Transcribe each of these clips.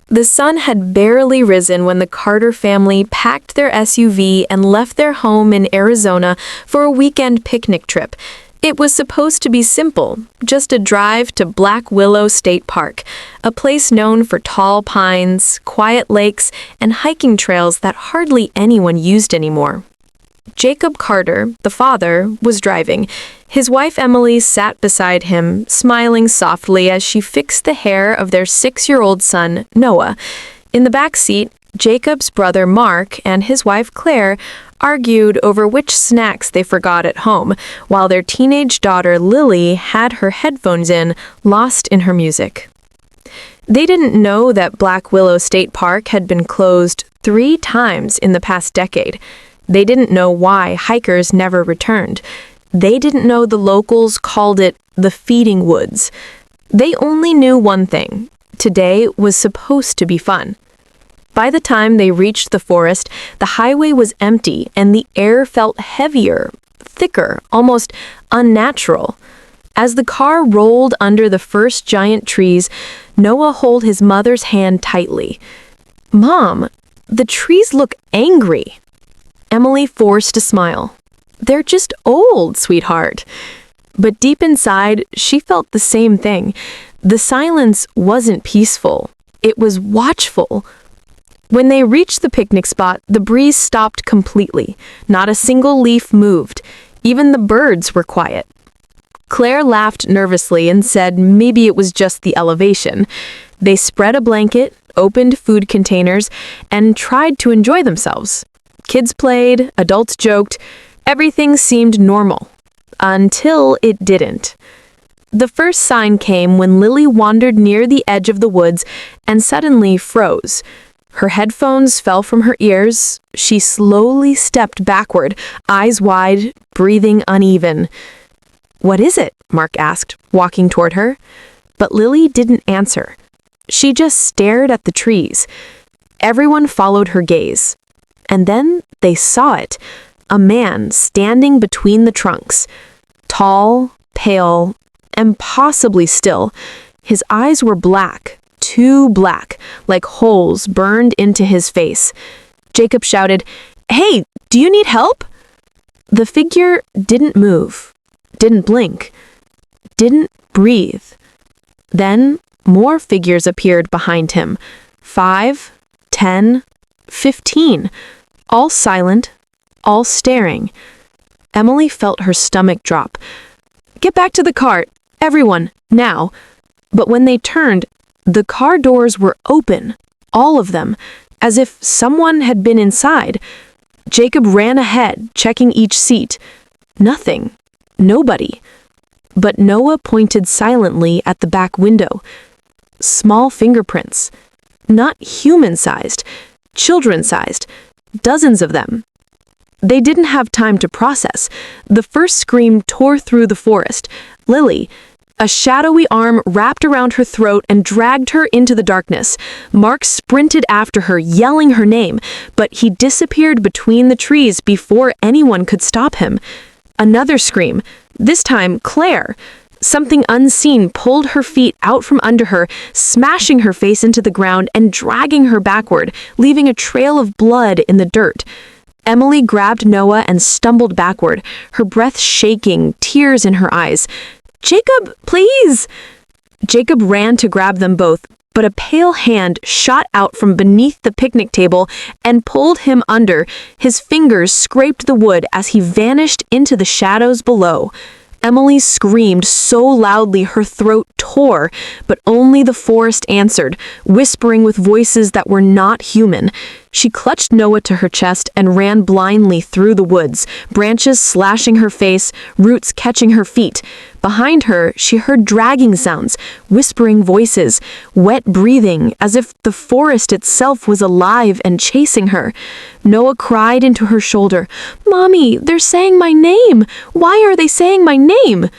The sun had barely risen when the Carter family packed their SUV and left their home in Arizona for a weekend picnic trip. It was supposed to be simple, just a drive to Black Willow State Park, a place known for tall pines, quiet lakes, and hiking trails that hardly anyone used anymore. Jacob Carter, the father, was driving. His wife Emily sat beside him, smiling softly as she fixed the hair of their 6-year-old son, Noah. In the back seat, Jacob's brother Mark and his wife Claire argued over which snacks they forgot at home, while their teenage daughter Lily had her headphones in, lost in her music. They didn't know that Black Willow State Park had been closed 3 times in the past decade. They didn't know why hikers never returned. They didn't know the locals called it the feeding woods. They only knew one thing: today was supposed to be fun. By the time they reached the forest, the highway was empty and the air felt heavier, thicker, almost unnatural. As the car rolled under the first giant trees, Noah held his mother's hand tightly. "Mom, the trees look angry." Emily forced a smile. "They're just old, sweetheart." But deep inside, she felt the same thing. The silence wasn't peaceful. It was watchful. When they reached the picnic spot, the breeze stopped completely. Not a single leaf moved. Even the birds were quiet. Claire laughed nervously and said maybe it was just the elevation. They spread a blanket, opened food containers, and tried to enjoy themselves. Kids played, adults joked. Everything seemed normal. Until it didn't. The first sign came when Lily wandered near the edge of the woods and suddenly froze. Her headphones fell from her ears. She slowly stepped backward, eyes wide, breathing uneven. "What is it?" Mark asked, walking toward her. But Lily didn't answer. She just stared at the trees. Everyone followed her gaze. And then they saw it, a man standing between the trunks. Tall, pale, impossibly still. His eyes were black, too black, like holes burned into his face. Jacob shouted, "Hey, do you need help?" The figure didn't move, didn't blink, didn't breathe. Then more figures appeared behind him. 5, 10, 15, all silent, all staring. Emily felt her stomach drop. "Get back to the cart, everyone, now." But when they turned, the car doors were open, all of them, as if someone had been inside. Jacob ran ahead, checking each seat. Nothing. Nobody. But Noah pointed silently at the back window. Small fingerprints. Not human-sized. Children-sized, dozens of them. They didn't have time to process. The first scream tore through the forest. Lily, a shadowy arm wrapped around her throat and dragged her into the darkness. Mark sprinted after her, yelling her name, but he disappeared between the trees before anyone could stop him. Another scream, this time Claire. Something unseen pulled her feet out from under her, smashing her face into the ground and dragging her backward, leaving a trail of blood in the dirt. Emily grabbed Noah and stumbled backward, her breath shaking, tears in her eyes. "Jacob, please!" Jacob ran to grab them both, but a pale hand shot out from beneath the picnic table and pulled him under. His fingers scraped the wood as he vanished into the shadows below. Emily screamed so loudly her throat tore, but only the forest answered, whispering with voices that were not human. She clutched Noah to her chest and ran blindly through the woods, branches slashing her face, roots catching her feet. Behind her, she heard dragging sounds, whispering voices, wet breathing, as if the forest itself was alive and chasing her. Noah cried into her shoulder, "Mommy, they're saying my name! Why are they saying my name?"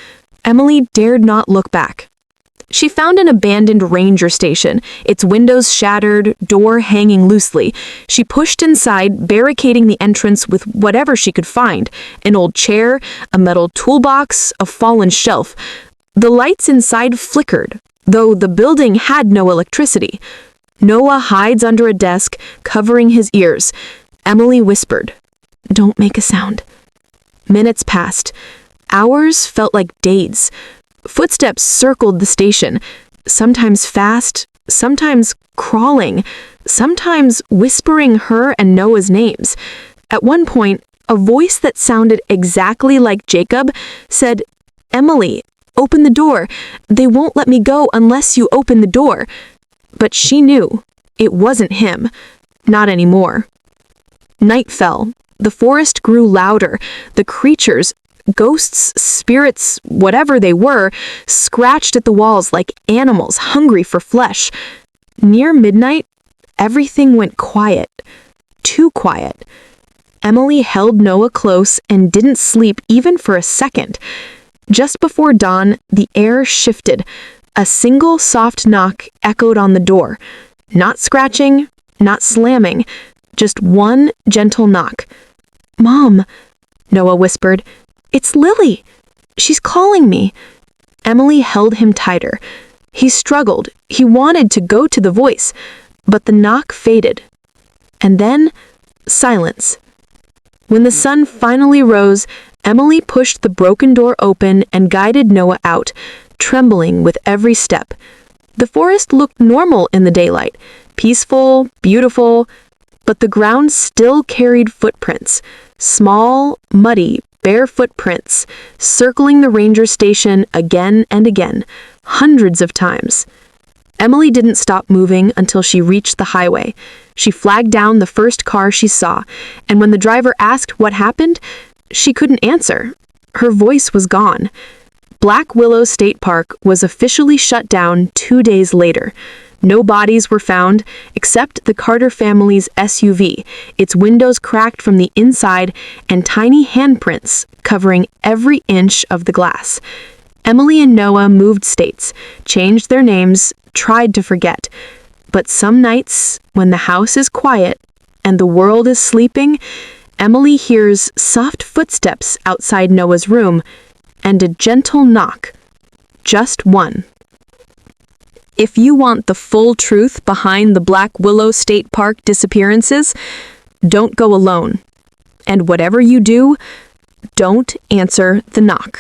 Emily dared not look back. She found an abandoned ranger station, its windows shattered, door hanging loosely. She pushed inside, barricading the entrance with whatever she could find: an old chair, a metal toolbox, a fallen shelf. The lights inside flickered, though the building had no electricity. Noah hides under a desk, covering his ears. Emily whispered, "Don't make a sound." Minutes passed. Hours felt like days. Footsteps circled the station, sometimes fast, sometimes crawling, sometimes whispering her and Noah's names. At one point, a voice that sounded exactly like Jacob said, "Emily, open the door. They won't let me go unless you open the door." But she knew it wasn't him. Not anymore. Night fell. The forest grew louder. The creatures, ghosts, spirits, whatever they were, scratched at the walls like animals hungry for flesh. Near midnight, everything went quiet. Too quiet. Emily held Noah close and didn't sleep even for a second. Just before dawn, the air shifted. A single soft knock echoed on the door. Not scratching, not slamming, just one gentle knock. "Mom," Noah whispered, "it's Lily. She's calling me." Emily held him tighter. He struggled. He wanted to go to the voice, but the knock faded. And then, silence. When the sun finally rose, Emily pushed the broken door open and guided Noah out, trembling with every step. The forest looked normal in the daylight, peaceful, beautiful, but the ground still carried footprints, small, muddy, bare footprints, circling the ranger station again and again, hundreds of times. Emily didn't stop moving until she reached the highway. She flagged down the first car she saw, and when the driver asked what happened, she couldn't answer. Her voice was gone. Black Willow State Park was officially shut down 2 days later. No bodies were found, except the Carter family's SUV, its windows cracked from the inside and tiny handprints covering every inch of the glass. Emily and Noah moved states, changed their names, tried to forget. But some nights, when the house is quiet and the world is sleeping, Emily hears soft footsteps outside Noah's room and a gentle knock. Just one. If you want the full truth behind the Black Willow State Park disappearances, don't go alone. And whatever you do, don't answer the knock.